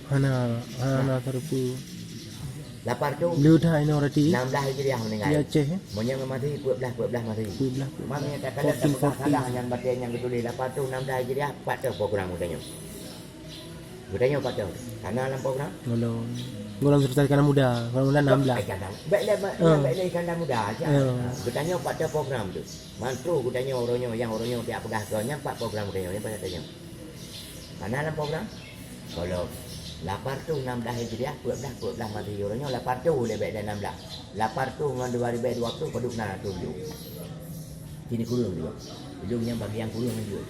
Hana terpu. Lapar tu. Lu dah ini already. 16 Hijriah meninggal. Ya Aceh. Monya mati 12 mati. 12. Maknanya tak ada salah yang batin yang betul lapar tu 16 Hijriah 4 tahun program mudanya. Mudanya 4 tahun. Karena dalam program Golong cerita ikan muda. Kalau muda 16. Baiklah ikan muda aja. Bertanya 4 tahun program tu. Mantu bertanya orangnya yang orangnya dia pedah soalnya 4 program mudanya ni pada tanya. Karena dalam program kalau lapar tu 16 Hijriah 12 mati orangnya lapar tu lebih dari 16. Lapar tu dengan 2020 paduk nak tu juga. Sini kurung juga. Ujungnya bagi yang kurung juga.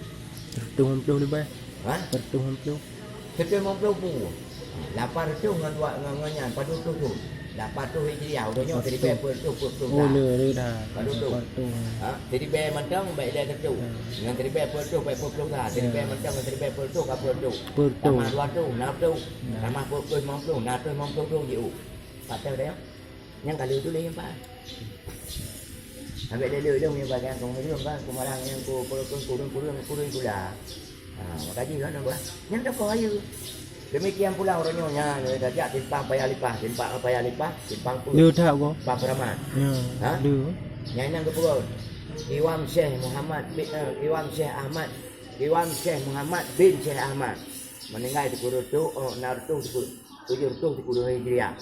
Tertung 60 lebih. Ha? Tertung 60. Kita 50 pun. Lapar tu dengan dua ngangan paduk tu. Lapar tu Hijriah orangnya jadi ber tu. Oh le dah. Paduk tu. Ha? Jadi ber mentang baik dia tu. Dengan jadi ber tu baik puluh dah. Jadi ber mentang dengan jadi ber tu kapur tu. Tambah 2 tu, 6 tu. Tambah 50, 50 tu je. Patut dah. Yang kali tu lagi Pak. Ambil dia dia punya bagian kong dia kan kumarang yang kurung pula. Makanya kan apa? Yang dah kau ayu. Demikian pula orangnya dah timpang payah lipah, timpang pun. Lu tak ko? Pak Rahmat. Ha? Lu. Yang nang kepurun. Iwam Syekh Muhammad bin Iwam Syekh Muhammad bin Syekh Ahmad. Meninggal di Kudu tu, Nartu di Kudu Hijriah.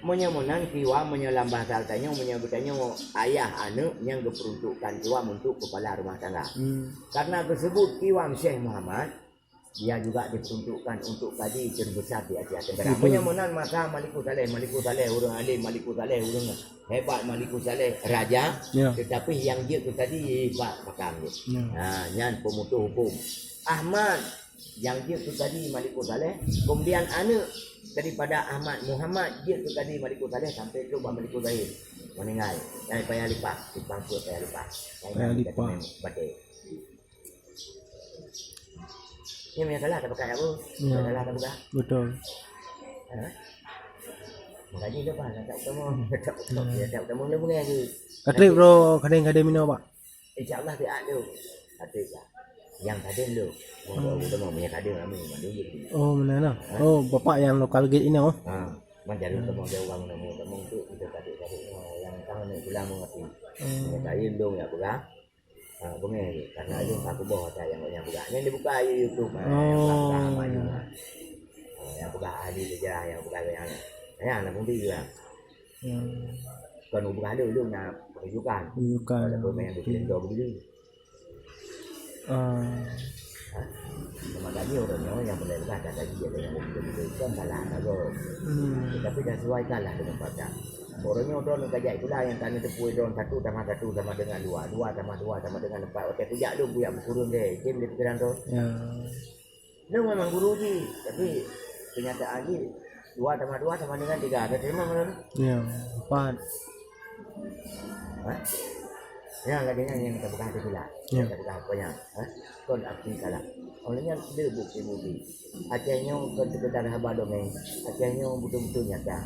Menyamunan kiwa menyelambah saltanya menyebutnya ayah anak yang diperuntukkan kiwa untuk kepala rumah tangga. Karena tersebut kiwa Syekh Muhammad dia juga diperuntukkan untuk kaji terbesar di Asia Tenggara. Menyamunan maka Maliku Saleh urang alim Maliku Saleh urang hebat Maliku Saleh raja, tetapi yang dia tu tadi Pak Pakam dia. Nyan pemutus hukum. Ahmad yang dia tu tadi Maliku Saleh, kemudian anak daripada Ahmad Muhammad dia tu tadi Maliku Saleh sampai tu Maliku Zahir meninggal dari payah lipat dipangkut payah lipat batik ini memang salah tak pakai apa salah tak pakai betul makanya dia apa tak ketemu dia punya tu katrik bro kadang-kadang minum pak insyaallah dia ada lah yang kadang lu udah mau punya kadang kami mandu gitu. Oh mana lah? Oh bapak yang lokal gate ini oh. Mencari temu dia orang temu tu kita kadang-kadang yang tangan ni bilang mengerti. Saya dong ya buka. Bunga karena itu aku bawa saya yang banyak buka. Yang dibuka YouTube yang buka ahli sejarah yang buka yang anak pun juga. Kalau buka dulu nak rujukan. Ada pemain bikin dua begini. Makanya orangnya yang benar kata tadi dia dengan itu salah kalau tapi dah sesuaikanlah dengan baca orangnya drone kajak itulah yang tanya tepui drone 1 tambah 1 sama dengan 2 tambah 2 sama dengan 4 okey tu jak lu buyak berkurun deh kim dia pikiran tu lu memang guru ji tapi kenyataan ji 2 tambah 2 sama dengan 3 ada terima mana ya 4 ya lagi yang kita buka itu lah kita buka apanya kon aktif kalah olehnya dia bukti Acehnya bukan sekedar haba dongeng Acehnya betul-betul nyata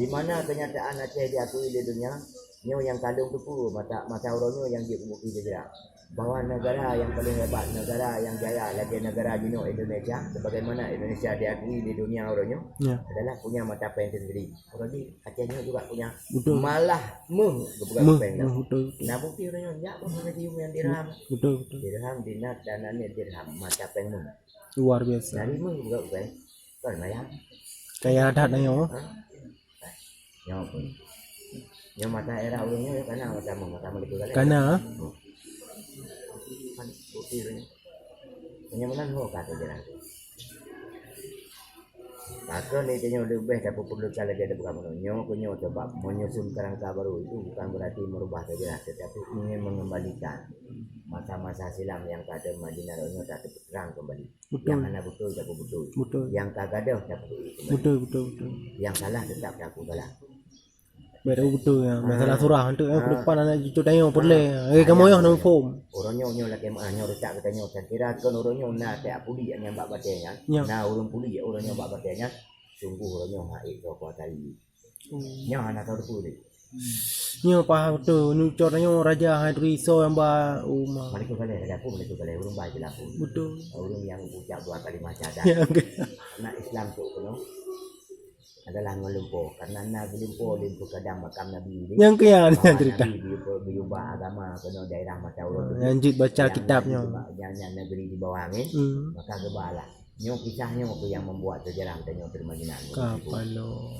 di mana kenyataan Aceh diakui di dunia nyo yang kandung tu pun mata orangnya yang dia bukti juga bahwa negara yang paling hebat negara yang jaya lagi negara Jino Indonesia sebagaimana Indonesia diakui di dunia orangnya adalah punya mata pen sendiri orang di Acehnya juga punya malah bukan pen nah bukti orangnya enggak pun yang dirham dirham dinar dananya dirham mata pen luar biasa dari juga bukan kan mayang kayak adat nyo yang mata era orangnya karena mata itu karena penyamunan ho kata jalan. Maka ni tanya lebih dapat perlu cara dia ada bukan menonyo, kunyo coba menyusun kerangka baru itu bukan berarti merubah saja, tetapi ingin mengembalikan masa-masa silam yang ada Madinah Ronyo tak terang kembali. Yang mana betul tak betul. Yang tak ada tak betul. Betul. Yang salah tetap tak salah. Betul ya. Masalah surah untuk ke depan anak cucu tengok boleh. Kamu yang nak form. Orangnya lah kemahnya retak katanya saya kira kan orangnya nak tak puli yang mbak batenya. Nah orang puli orangnya mbak batenya sungguh orangnya haid apa tadi. Nya anak tahu puli. Nyo pa tu nu cornyo raja hadri so yang ba umah. Maliku kali ada pun maliku kali urung baik lah pun. Betul. Urung yang ucap dua kalimat syahadat. Ya ke. Anak Islam tu kuno adalah ngelumpo karena Nabi limpo kadang makam Nabi ini. Yang ke yang cerita. Nabi berubah agama kuno daerah mata Allah. Lanjut baca kitabnya. Yang negeri di bawah angin. Maka gebala. Nyo kisahnya apa yang membuat sejarah tanya permainan. Kapan lo?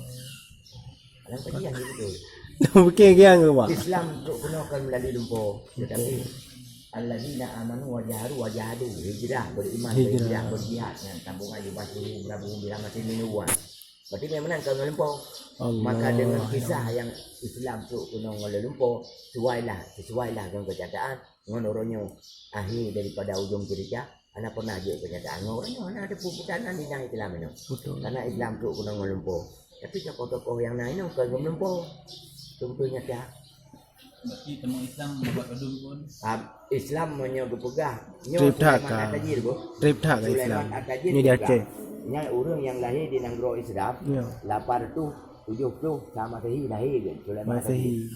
Alam kajian gitu. Bukan yang ke pak? Islam tu kuno kan melalui lumpo. Tetapi alladzina amanu wa jahadu hijrah beriman berhijrah berjihad yang sambungan di batu berabu bilang mati minuan. Berarti memang kan lumpo. Maka dengan kisah yang Islam tu kuno ngoleh lumpo sesuailah dengan kenyataan ngonoronyo akhir daripada ujung cerita. Ana pernah je kenyataan orangnya ana ada puputanan di dalam Islam ini. Betul. Karena Islam tu kuno ngolumpo. Tapi tokoh-tokoh yang lain tu kan ngolumpo. Tentunya dah. Berarti temu Islam membuat kedung pun. Islam menyebegah. Trip tak ka. Trip tak ke Islam. Ni dia Aceh. Nya orang yang lahir di negara Islam. Ya. 870 sama Masehi lahir ke Sulaiman. Masehi.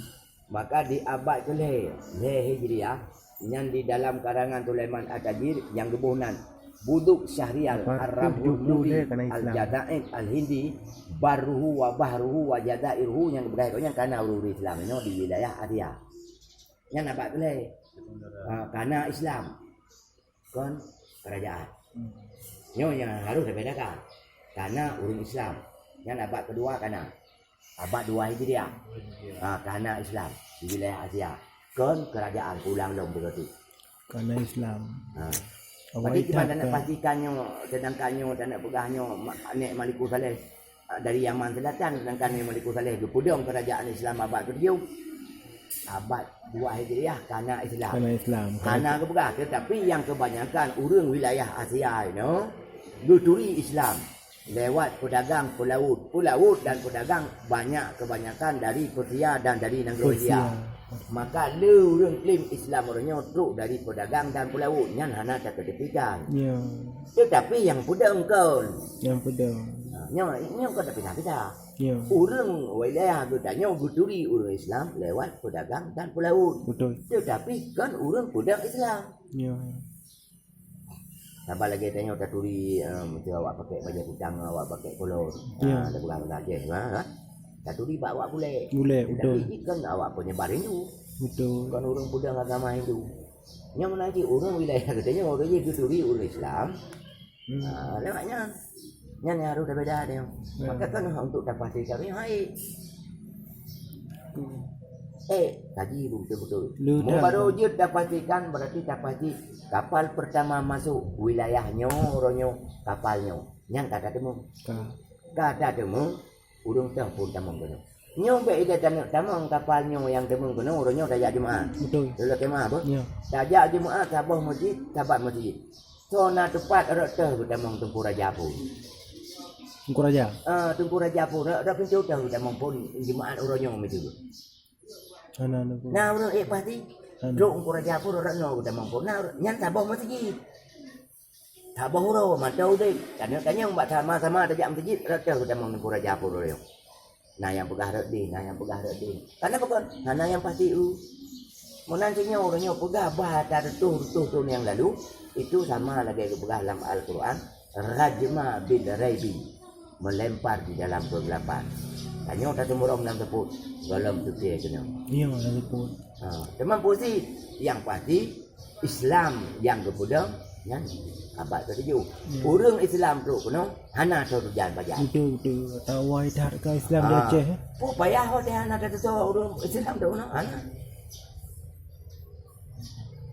Maka di abad ke-10 Hijriah yang di dalam karangan Sulaiman At-Tajir yang gebunan Buduk Syahrial Ar-Rabul Mudi Al-Jadaid Al-Hindi Barruhu wa Bahruhu wa Jadairuhu yang berkaitan karena ururi Islam ini di wilayah Asia. Yang nampak boleh karena Islam kan kerajaan. Ini yang harus dibedakan karena urus Islam. Yang nampak kedua karena abad 2 Hijriah karena Islam di wilayah Asia. Kan kerajaan pulang dong berarti. Karena Islam. Berarti kita nak pastikannya, sedangkannya dan nak pegahnya Nek Maliku Saleh dari Yaman Selatan, sedangkan Nek Maliku Saleh berpudung kerajaan Islam abad ke-7. Abad 2 Hijriah karena Islam. Karena Islam. Karena kepegah. Tetapi yang kebanyakan urang wilayah Asia ini duturi Islam lewat pedagang pelaut dan pedagang banyak kebanyakan dari Persia dan dari negara Asia. Maka lu orang klaim Islam orangnya truk dari pedagang dan pelaut yang hana tak kedepikan. Ya. Tetapi yang pedang kau. Yang pedang. Yang kau tak pindah. Ya. Orang wilayah gedanya guturi orang Islam lewat pedagang dan pelaut. Betul. Tetapi kan orang pedang Islam. Ya. Tambah lagi tanya tak turi macam awak pakai baju kutang, awak pakai kolor. Ada pulang lagi, tak turi bawa boleh. Boleh, betul. Tapi kan awak penyebar Hindu. Betul. Kan orang pedang agama Hindu. Yang nanti orang wilayah katanya orang je guturi orang Islam. Lewatnya. Yang harus berbeza dia. Maka kan untuk dapat kami hai. Tadi betul-betul. Baru je dapastikan berarti dapati kapal pertama masuk wilayahnya orangnya kapalnya. Yang kata temu. Kata temu urung teh pun tamang kono. Nyo be ida tamang kapalnya yang temu kono orangnya daya jemaah. Betul. Dulu kemah apa? Ya. Daya jemaah tabah masjid, tabat masjid. Sona tepat ada teh tamang Tengku Raja pun. Tengku Raja. Tengku Raja pun ada pintu teh tamang pun jemaah orangnya itu. Nah, orang pasti. Duk Tengku Raja pun orang no tamang pun. Nah, yang tabah masjid. Tabah uro mantau deh. Tanya mbak sama-sama ada jam masjid rata kita mau Tengku Raja pun orang. Nah, yang pegah redi, Karena bukan, karena yang pasti menantinya orangnya pegah bahasa tuh yang lalu itu sama lagi pegah dalam Al-Quran rajma bil raibi melempar di dalam kegelapan. Tanya tak temurong dalam teput dalam tuti kena. Iya, dalam teput. Teman posisi yang pasti Islam yang kepudang yang abad ke-7. Orang Islam tu kuno hana tu jalan bajan. Betul. Tahu wahai dah ke Islam di Aceh. Oh payah dia hana tu orang Islam tu kuno hana.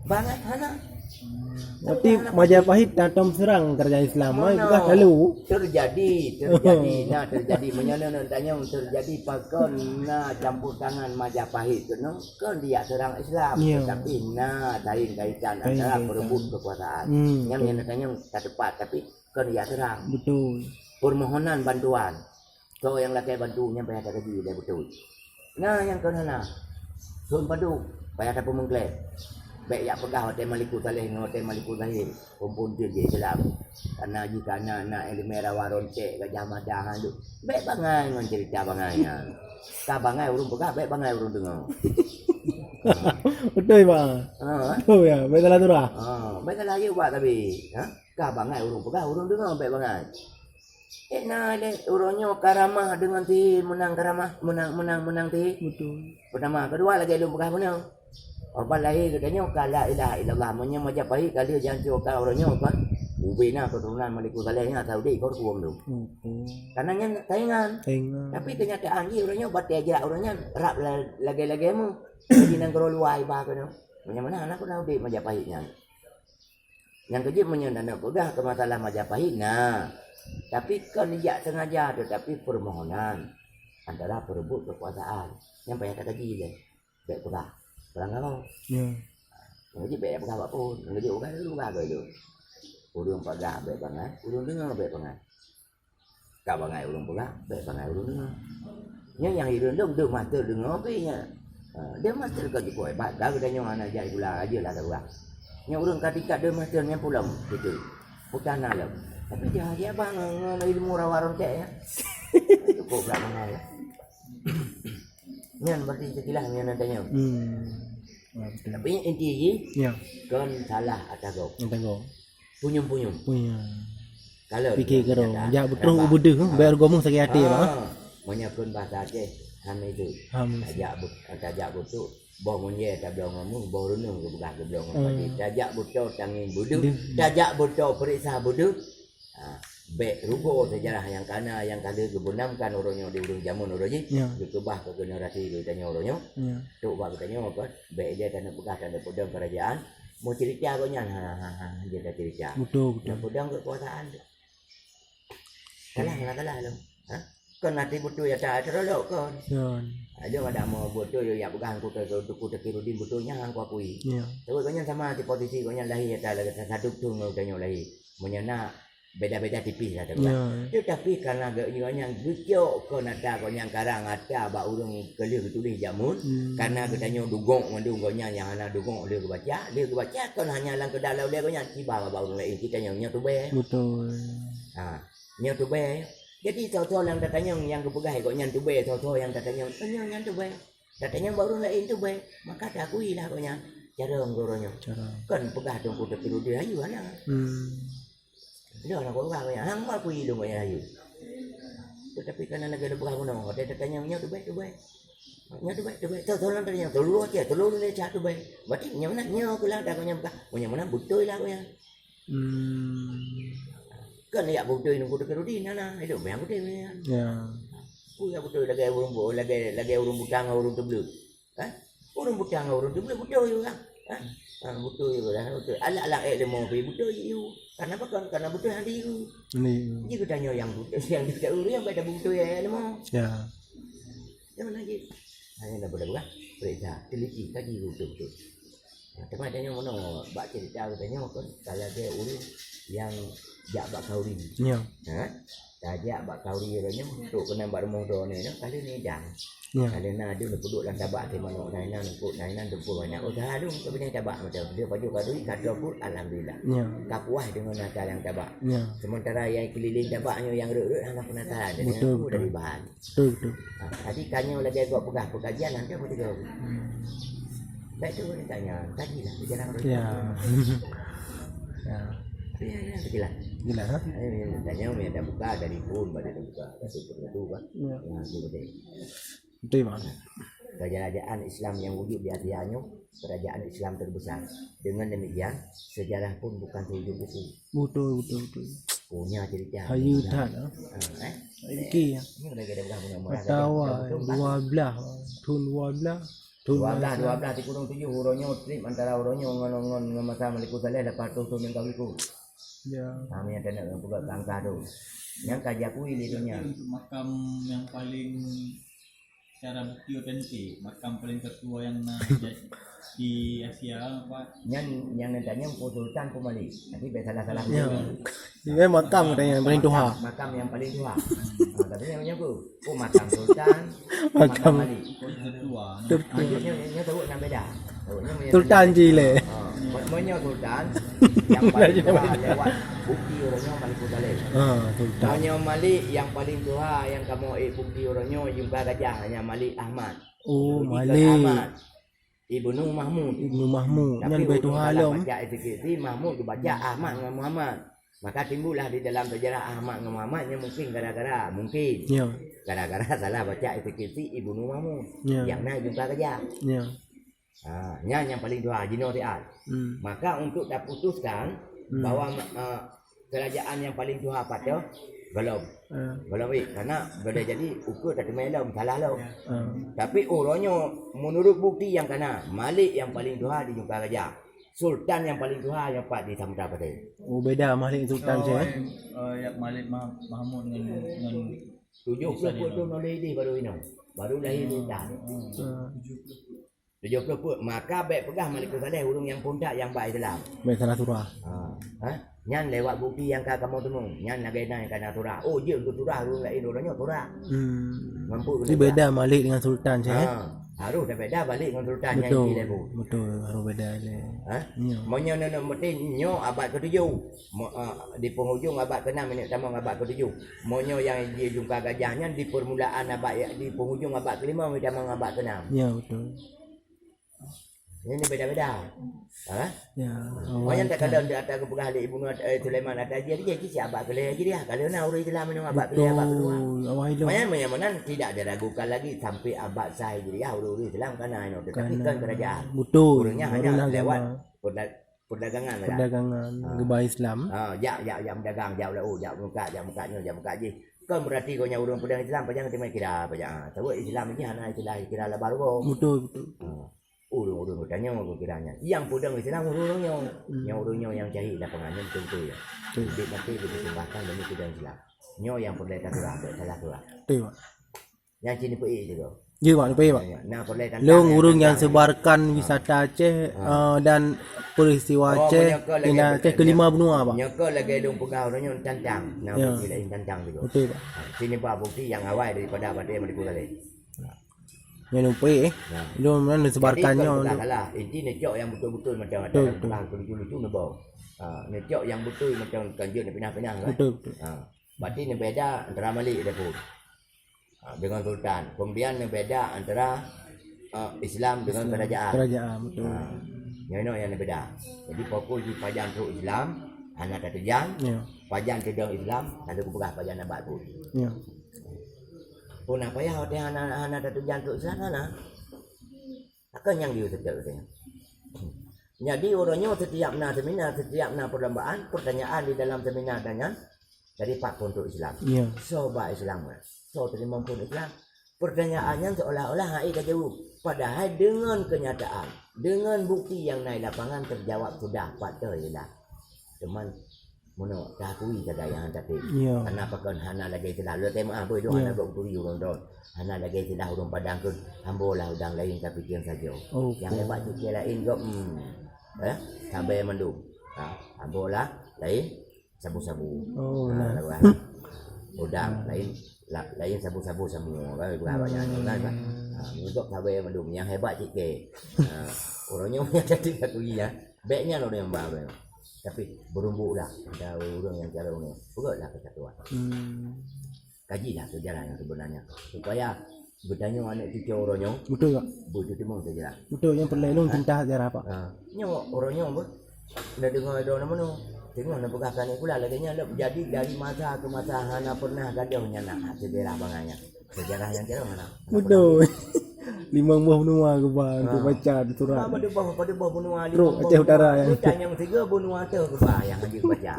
Banget hana. Tapi Majapahit datang serang kerajaan Islam. Bukan lalu terjadi. Nah terjadi menyana tanya terjadi pakon na campur tangan Majapahit tu no kan dia serang Islam. Tapi na kaitan antara berebut kekuasaan. Yang tanya tak tepat tapi kan dia serang. Betul. Permohonan bantuan. So yang laki bantunya bayar tak gaji dia betul. Nah yang kena Sun bantu bayar tak pemengklep. Baik yak pegah hotel Malikul Saleh dengan hotel Malikul Zahir. Kumpul je Islam. Karena jika anak-anak yang merah waron cek Gajah Mada tu. Baik bangai dengan cerita bangainya. Ka bangai urung pegah, baik bangai urung dengar. Betul bang. Betul ya. Baik salah surah. Baik salah je buat tapi. Ka bangai urung pegah, urung dengar baik bangai. Nah, urangnya karamah dengan ti menang karamah, menang ti. Betul. Pertama, kedua lagi lu pegah menang. Orang lahir katanya kala ilaha illallah menye Majapahit kali jangan cakap orangnya apa ubina keturunan Malikul Salehnya Saudi kau kuam tu. Karenanya taingan. Tapi kenyataan dia orangnya bat aja orangnya rap lagi-lagi mu. Jadi nang karo luai ba kono. Menye mana anak kau di Majapahitnya. Yang kerja menye nak pegah ke masalah Majapahit. Nah, tapi kan dia sengaja tetapi permohonan antara perebut kekuasaan. Yang banyak kata gila. Baik pegah. Perang kau. Ya. Ngaji baik apa pun. Ngaji bukan dulu gagal itu. Urung pegah baik banget. Urung dengar baik banget. Kau bangai urung pegah baik banget urung dengar. Yang hidung dong master dengar apa nya. Dia master kau tu kau hebat. Dah kita nyawa anak jadi pula aja lah kau. Yang urung ketika dia masternya pulang betul. Bukan alam. Tapi dia bang ilmu rawaron cek ya. Itu kau berapa bangai. Nyan berarti sekilas nyan tanya. Tapi intinya kan salah atas kau. Tengok. Punyum. Punya. Kalau fikir karo. Ya betul ubudeh bayar gomong sakit hati bang. Menyapun bahasa Aceh ham itu. Tajak butuh boh munye tablong ngomong boh runung ke belah ke belong pagi. Tajak butuh tangin budu. Tajak butuh periksa budu. Baik rugo sejarah yang kana yang kali kebunamkan orangnya di urung jamun orangnya dikebah ke generasi itu tanya orangnya tu bab tanya apa baik dia tanah pegah tanah pedang kerajaan mau cerita agaknya dia dah cerita betul pedang kekuasaan kalah lo kan nanti betul ya tak terlalu kan ada ada mau betul ya pegang aku terkirudin betulnya aku akui tapi kau sama di posisi kau lahir tak ada satu tu kau tanya lahir menyana beda-beda tipis lah tu. Tetapi karena gayanya gucok kau nada kau yang karang ada ba urang kelir tulis jamun karena katanya dugong mandung kau yang ana dugong dia baca kan hanya lang ke dalau dia kau yang tiba ba urang lain kita yang nya tu be. Betul. Nya tu be. Jadi tahu-tahu yang katanya yang kepegai kau yang tu be tahu-tahu yang katanya yang tu be. Katanya ba urang lain tu be. Maka tak akui lah kau yang cara ngoronya. Kan pegah tu kuda piru dia ayu ana. Dia orang kau ya, hang mal kui dong ya ayu. Tetapi karena negara berapa nama, dia tanya nya tu baik. Nya tu baik. Tahu orang tanya, telur ni cak tu baik. Berarti nya mana nya aku lah dah kau nya buka. Nya mana betul lah kau yang. Kan ya betul ni kuda kerudin nana, itu yang betul ni. Ya. Ku ya betul lagi urung butang urung teblu. Urung butang urung teblu betul juga. Betul juga betul. Ala dia mau betul you. Kenapa kan? Karena betul yang dia. Ini. Jika tanya yang betul yang tidak ulu yang pada betul ya mau. Ya. Jangan lagi. Hanya dah berapa? Periksa, teliti tadi betul. Cuma tanya mana? Bak cerita tanya kan kalau dia ulu yang jak bak kauri. Ya. Tajak bak kauri orangnya untuk kena bak rumah do ni kali ni jang. Kali na dia nak duduk dalam tabak di mana nainan dempur banyak. Oh dah dong ke bini tabak macam dia baju kadui kadopur alhamdulillah. Tak puas dengan natal yang tabak. Sementara yang keliling tabaknya yang ruk-ruk anak penataran dia dari bahan. Betul. Tadi tanya lagi agak pegah pengajian nanti apa tiga. Baik tu dia tanya tadi lah berjalan orang. Ya, gila. Tanya dia dah buka dari pun pada buka. Itu kan. Betul bang. Kerajaan Islam yang wujud di Asia kerajaan Islam terbesar. Dengan demikian sejarah pun bukan seujung buku. Betul. Punya cerita. Hayutan. Iki ya. Ini lagi ada berapa Tawa 12. Tun 12 di kurung 7 hurufnya trip antara hurufnya ngon masa Malikul Saleh lepas tu yang kau ikut. Ya. Kami ada nak buka bangka tu. Yang kajakui itunya. Makam yang paling secara bukti otentik, makam paling tertua yang di Asia apa? Yang nantanya Sultan Pemali. Nanti salah. Ini makam katanya yang paling tua. Makam yang paling tua. Tapi namanya apa? Makam Sultan, makam Mali. Tertua. Ini tahu yang beda. Sultan Chile. Monyo sultan yang paling tua lewat bukti orangnya Malik Udale. Sultan. Monyo Malik yang paling tua yang kamu bukti orangnya jumpa gajah hanya Malik Ahmad. Oh, Budikan Malik. Ahmad. Ibnu Mahmud. Ibnu Mahmud. Tapi Yang Baitul Halam. baca etiketi Mahmud dibaca Ahmad dengan Muhammad. Maka timbullah di dalam sejarah Ahmad dengan Muhammadnya mungkin gara-gara Ya. gara-gara salah baca etiketi Ibnu Mahmud. Ya. Yang nak jumpa gajah. Ya. Yang paling tua Jino Rial. Maka untuk diputuskan bahwa kerajaan yang paling tua apa tu? Belum karena boleh jadi ukur tak melom salah lo. Tapi orangnya menurut bukti yang kana Malik yang paling tua di jumpa raja. Sultan yang paling tua yang pak di Samudra Pasir. Oh, beda Malik Sultan saya. Yang Malik Mahmud dengan 70 tahun oleh ini baru ini. Baru lahir sultan. 70 pun maka baik pegah Malik Saleh urung yang pundak yang baik Islam. Baik salah surah. Nyan lewat bukti yang kamu temu. Nyan nagena yang kana surah. Oh dia untuk surah urung lain orangnya surah. Mampu. Ini beda Malik dengan Sultan saya. Harus dah beda balik dengan sultan yang Betul. ini lebu. Betul, harus beda le. Monyo nana mesti nyo abad ke-7. Di penghujung abad ke-6 ini sama abad ke-7. Monyo yang dia jumpa gajahnya di permulaan abad di penghujung abad ke-5 sama abad ke-6. Ya, betul. Ini beda-beda. Ya. Monyo tak ada di atas kepegah di Ibnu Sulaiman atas dia si abad ke-5 dia. Kalau nak orang Islam minum abad ke-5 abad ke-2. Monyo tidak diragukan lagi sampai abad saya Hijriah orang Islam kana ini tetapi kan kerajaan. Betul. Orangnya hanya lewat perdagangan. Perdagangan gebah Islam. Ya mendagang jauh lah jauh mukanya je. Kan berarti kau nya urang pedang Islam panjang timai kira panjang. Tahu Islam ini hanya istilah kira lah baru. Betul. Urang tanya mau kiranya. Yang pedang Islam urangnya. Yang urangnya yang cari lapangan betul ya. Jadi nanti disembahkan demi pedang Islam. Nyo yang perletan surah salah surah. Betul, Pak. Yang sini pergi juga. Ya, Pak, Pak. Nah, perletan. Urung yang sebarkan wisata Aceh dan peristiwa Aceh di Aceh kelima benua, Pak. Nyaka lagi dong pegawai orangnya cancang. Nah, bukti lain cancang juga. Betul, Pak. Sini Pak bukti yang awal daripada pada yang Merdeka Saleh. Yang lupa lu mana sebarkannya. Salah. Inti necok yang betul-betul macam ada pelang lucu-lucu nebau. Necok yang betul macam kanjut ni pindah-pindah kan. Betul. Berarti ni beda antara Malik dan dengan Sultan. Kemudian ni beda antara Islam dengan kerajaan. Kerajaan, betul. Yang ni beda. Jadi fokus di pajan tu Islam, anak tatujang. Pajan kedong Islam, ada kupegah pajan abad pun. Ya. Pun apa ya hotel anak tatujang tu Islam mana? Akan yang dia tetap dia. Jadi orangnya setiap seminar, setiap perlombaan, pertanyaan di dalam seminar dengan dari Pak untuk Islam. Ya. Sobat Islam. So terima pun Islam. Pertanyaannya seolah-olah hai jawab. Padahal dengan kenyataan, dengan bukti yang naik lapangan terjawab sudah patah jelas. Teman mono takui jaga yang tadi. Ya. Kenapa kan hana lagi telah lu tema apa itu hana dok turi urang don. Hana lagi telah urang padang kun ambolah udang lain tapi kian saja. Yang hebat tu lain kok sampai mendung. Ambolah lain sabu-sabu. Udang lain sabu-sabu semua berapa banyak kan. Untuk sampai mendung yang hebat sikit. Orangnya punya jadi satu ya. Baiknya orang yang bawa. Tapi berumbuklah ada orang yang cara ni. Pegaklah kesatuan. Kajilah sejarah yang sebenarnya supaya bertanya anak cucu orangnya. Betul, Pak. Betul timang sejarah. Betul yang perlu cinta sejarah, Pak. Nyo orangnya apa? Dah dengar ada nama tu. Tengok nak pegahkan ni pula laginya jadi dari masa ke masa hana pernah gadahnya nak sejarah banganya. Sejarah yang kira mana? Betul. 5 buah benua ke bang untuk baca di surat. Pada buah benua Aceh Utara yang tanya yang 3 benua tu ke bang yang haji baca.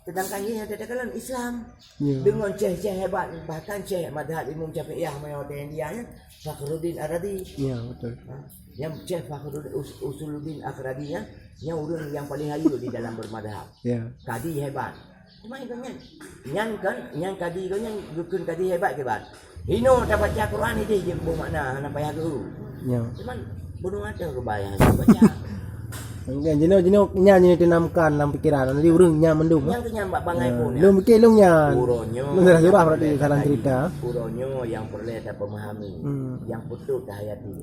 Sedangkan ini ada dalam Islam dengan syekh-syekh hebat bahkan syekh mazhab Imam Syafi'iyah mayoritas India Fakhruddin Ar-Razi. Ya, betul. Yang syekh Fakhruddin Usuluddin Ar-Razi yang orang yang paling hayu di dalam bermadhab. Ya. Kadi hebat. Cuma itu yang kadi kan yang dukun kadi hebat ke bang. Hino tak baca Quran ini je bermakna nak payah guru. Ya. Cuma bunuh ada kebayang baca. Kan jino nyanyi ditanamkan dalam pikiran. Nanti urungnya mendung. Yang kenyambak bangai pun. Lu mikir lu nya. Uronyo. Menurut surah berarti salah cerita. Uronyo yang perlu tak memahami. Yang betul tak hayati.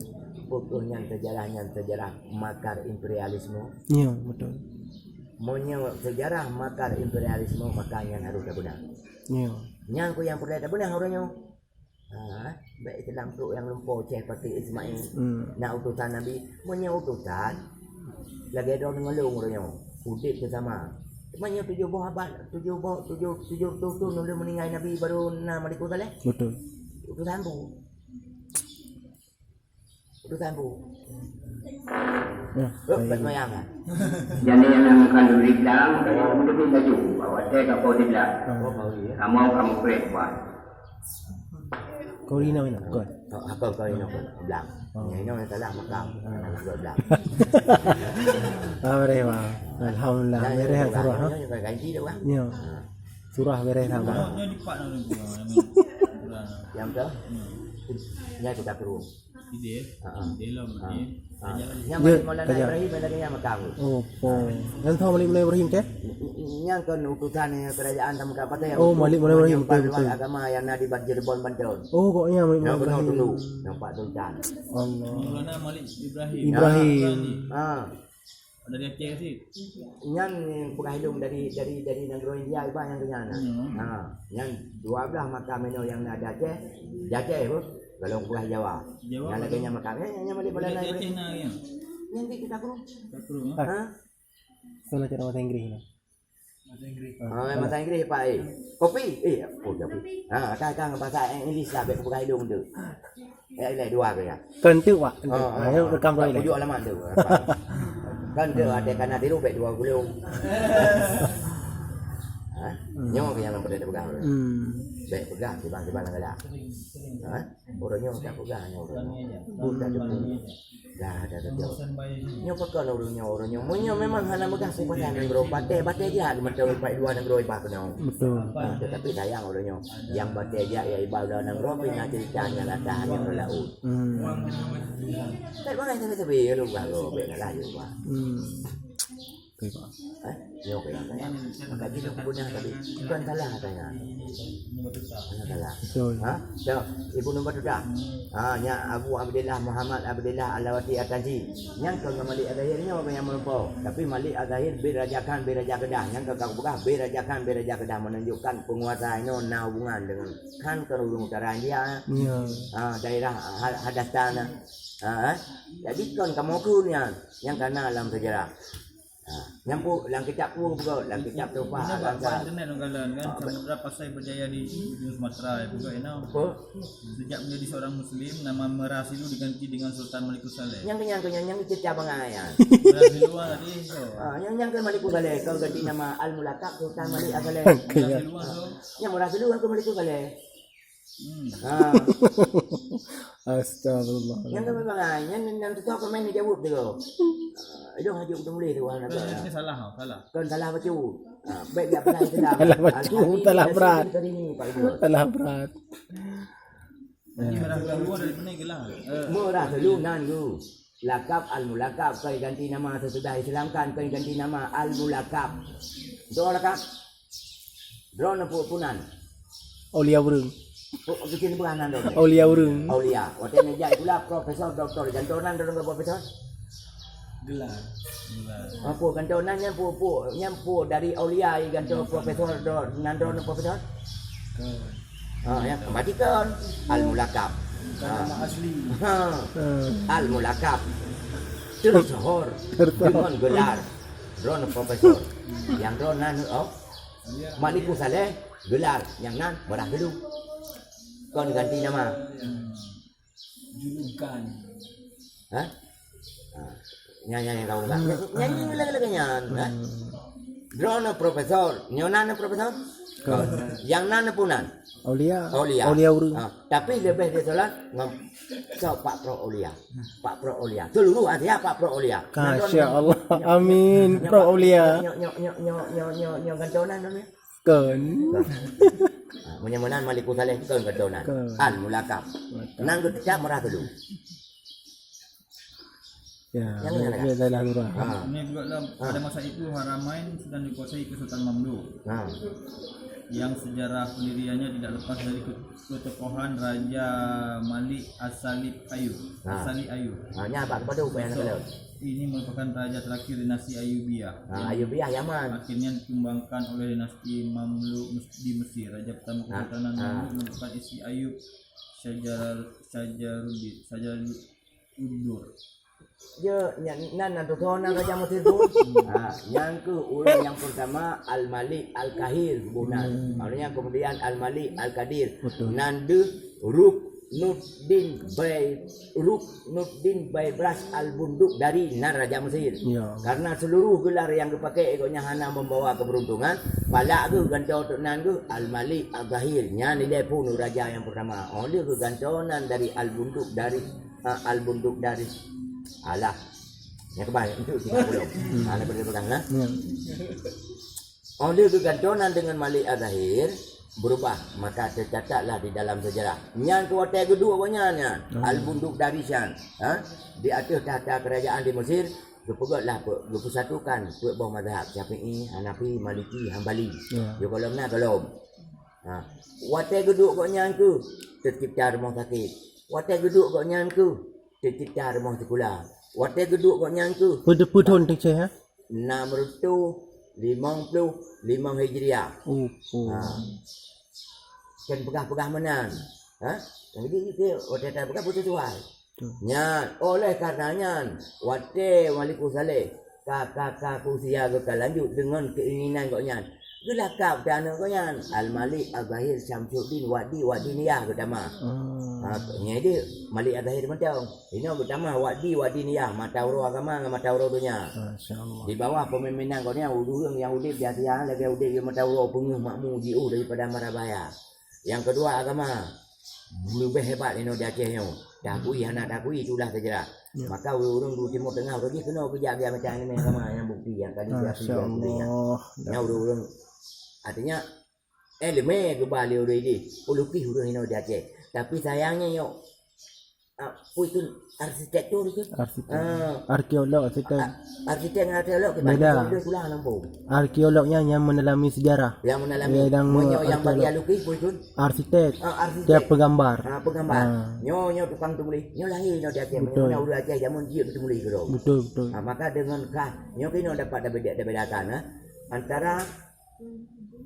pokoknya sejarah makar imperialisme. Ya, betul. Monya sejarah makar imperialisme makanya harus tak benar. Ya. Yang yang pernah tak benar orangnya. Baik dalam tu yang lumpur ceh pati Ismail. Nak utusan Nabi, monya utusan lagi ada orang ngelung orangnya. Udip bersama. Monya 7 buah abad, 7 tu nula meninggal Nabi baru nak maliku saleh. Betul. Utusan bu. Ya. Buat mayang kan? Jadi yang akan dibilang untuk baju bahwa saya kau tidak kamu kuat buat. Kau ini mana? Kau. Kau ini nak belang. Ini nak salah makam. Nak belang. Mereka. Alhamdulillah. Mereka surah. Kau ganti dah kan? Ya. Surah mereka sama. Nya di pak nang gua. Yang tu? Yang kita turun. Ide. Ide lah ni. Yang balik Maulana Ibrahim lagi yang makam. Oh, yang tahu Malik Mulai Ibrahim ke? Yang kan utusan kerajaan tamu kapal yang. Oh, Malik Mulai Ibrahim betul. Agama yang ada di Cirebon Banten. Oh, koknya Malik Mulai Yang benar Ibrahim. dulu, yang Pak Sultan. Allah. Maulana Malik Ibrahim. Ibrahim. Dari Aceh sih. Yang penghidung dari negara India iba yang kenyana. Yang 12 makam itu yang ada Aceh pun. Kalau pulau Jawa. Yang lagi yang makam yang Malik Maulana Ibrahim. Yang kita kurung. Soalnya cara bahasa Inggris ni. Bahasa Inggris Pak kopi. Kopi. Kan bahasa Inggeris lah baik bukan hidung tu. Lai dua ke ya. Kan tu Pak. Ayo rekam lagi. Tujuh alamat tu. Kan dia ada kanan tiru baik 2 gulung. Nyawa yang lambat dia pegang. Baik pegang tiba-tiba nak ada. Orangnya tak pegang orangnya. Bukan dia. Dah ada dia. Nyo pekan orangnya. Munyo memang hana megah sepadan negro bate dia macam pai 2 negro iba kena. Betul. Tetapi sayang orangnya. Yang bate dia ya ibadah negro pina ceritanya lah dah yang laut. Tak boleh tapi lu baru baik laju Pak. Okay, Pak. Nyo kaya saya. Maka dia punya tapi bukan salah katanya. Salah. Betul. So, ibu nombor tu dah. Nya Abu Abdillah Muhammad Abdillah Alawati Atanji. Yang kau Malik Azahirnya apa yang melampau. Tapi Malik Azahir berajakan beraja Kedah. Yang kau buka berajakan beraja Kedah menunjukkan penguasa ini nak hubungan dengan kan kerudung utara India. Ya. Daerah Hadastan. Jadi kan kamu kunya yang kena dalam sejarah. Nyampu lang kecap pun juga lang kecap tu Pak Nampak agak internet orang kalan kan Samudra Pasai berjaya di ujung Sumatera juga apa sejak menjadi seorang muslim nama Meras itu diganti dengan Sultan Malikus Saleh. yang kecap bangayan. Meras di luar tadi so. Yang ke Malikus Saleh kau ganti nama Al Mulakab Sultan Malik Saleh. Meras di luar so. Yang Meras dulu ke Malikus Saleh. Astagfirullah. Yang ke bangayan yang tu kau main jawab tu. Itu haju tu boleh tu anak. Ini salah. Kan salah baca. Baik dia pernah sedang. Salah baca, salah berat. Salah Salah berat. Ini Meras di luar dari mana gelar? Murah dulu nangu. Lakab Al-Mulakab kau ganti nama sesudah Islamkan kau ganti nama Al-Mulakab. Doa lakab. Drone punan. Aulia urung. Bikin beranan dong. Aulia urung. Aulia. Waktu ni jadi pula profesor doktor gantonan dorong ke profesor. Gelar. Apa gantonan nyampu dari Aulia ganto profesor nandron profesor. Yang Vatikan Al-Mulakab. Nama asli. Al-Mulakab. Tersohor dengan gelar Ron profesor. Yang Ron nan Malikus Saleh gelar yang nan berah dulu. Kau ganti nama. Julukan. Nyanyi kau enggak. Nyanyi lagi nyanyi. Drone profesor, nyonan profesor. Yang nan punan. Aulia. Aulia. Aulia urung. Tapi lebih dia solat so Pak Pro Aulia. Pak Pro Aulia. Seluruh Asia Pak Pro Aulia. Masya Allah. Amin. Pro Aulia. Nyo gantonan namanya. Kan. Menyemenan Malikus Saleh kan gantonan. Al-Mulakab. Nang kecap merah dulu. Ya, dia adalah lurah. Ini juga pada masa itu Haramain sedang dikuasai ke Sultan Mamluk. yang sejarah pendiriannya tidak lepas dari ketokohan Raja Malik As-Salib Ayub. As-Salib Ayub. Nya apa kepada upaya nak kalau. Ini merupakan raja terakhir dinasti Ayyubiyah. Ayyubiyah Yaman. Akhirnya dikembangkan oleh dinasti Mamluk di Mesir. Raja pertama Kesultanan Mamluk merupakan istri Ayub Sajarudur. Ya, nan tu thona Raja Mesir tu. Yang ke orang yang pertama Al-Malik Al-Kahir Bunan. Maksudnya kemudian Al-Malik Al-Qadir. Nandu Ruknuddin Bay Bras Al-Bunduk dari Nan Raja Mesir. Ya. Karena seluruh gelar yang dipakai ikutnya hana membawa keberuntungan. Palak ke gantau tok nan ke Al-Malik Al-Kahir. Nya nilai pun raja yang pertama. Dia ke gantonan dari Al-Bunduk dari alah. Yang kebanyakan itu tinggal belum. Nak boleh pegang lah. Ya. Dia kegantonan dengan Malik Al-Kahir berubah, maka tercatatlah di dalam sejarah. Yang kuatai kedua banyak Al-Bunduk dari Syan. Di atas tahta kerajaan di Mesir, berpegotlah bersatukan buah mazhab Syafi'i, Hanafi, Maliki, Hambali. Dia kalau watai geduk kau nyangku tercipta rumah sakit. Watai geduk kau nyangku tercipta rumah sekolah. Watai geduk kau nyangku Putun tu ceh ha. 655 Hijriah. Kan pegah-pegah menang. Jadi kita watai tak pegah putus suai. Nya oleh karenanya watai Malikus Saleh kakak usia kau lanjut dengan keinginan kau nyan. Gelakap dana kau nyan. Al-Malik Al-Zahir Syamsuddin Wadi Niyah pertama. Nya dia Malik Al-Zahir macam. Ini pertama Wadi Niyah Matauro agama dengan Matauro dunia. Masya-Allah. Di bawah pemimpinan kau ni orang yang udip di atas lagi udip di Matauro penguh makmur jiu daripada Marabaya. Yang kedua agama lebih hebat ini di Aceh ni. Dakui anak dakui itulah sejarah. Maka orang di Timur Tengah dia kena kerja dia macam ini agama yang bukti yang tadi dia buktinya. Yang orang artinya elemen kembali orang ini pelukis orang ini di Aceh. Tapi sayangnya yo itu arsitektur itu. Arkeolog kita. Arsitek dengan arkeolog kita beda pulang Lampung. Arkeolognya yang mendalami sejarah. Yang mendalami yang bagi lukis pun itu. Arsitek. Dia penggambar. Penggambar. Nyo tukang tulis. Nyo lahir di Aceh. Nyo udah Aceh zaman dia tulis gitu. Betul. Maka dengan nyo kena dapat bedakan antara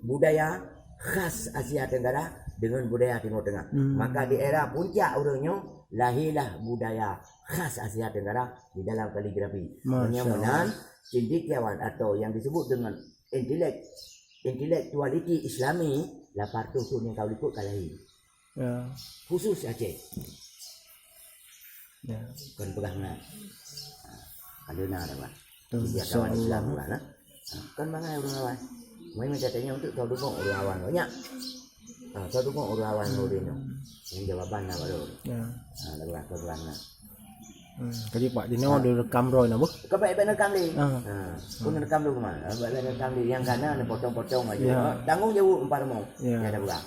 budaya khas Asia Tenggara dengan budaya Timur Tengah. Maka di era puncak orangnya lahirlah budaya khas Asia Tenggara di dalam kaligrafi. Menyamakan cendekiawan atau yang disebut dengan intelektualiti Islami lah partu tu yang kau ikut kalahi. Ya. Khusus Aceh. Ya. Kan pegangan. Ada nak apa? Dia Insya-Allah. kawan Islam lah. Kan mangai orang awal. Mai macam tanya untuk kau dukung orang awal banyak. Kau dukung orang awal orang yang jawaban apa tu? Ya. Adalah kebenaran. Jadi Pak Dino ada rekam roy nak Kau baik rekam ni. Pun rekam dulu mana? Baik rekam ni yang kanan potong-potong aja. Tanggung jawab 4 mau. Ya dah buka.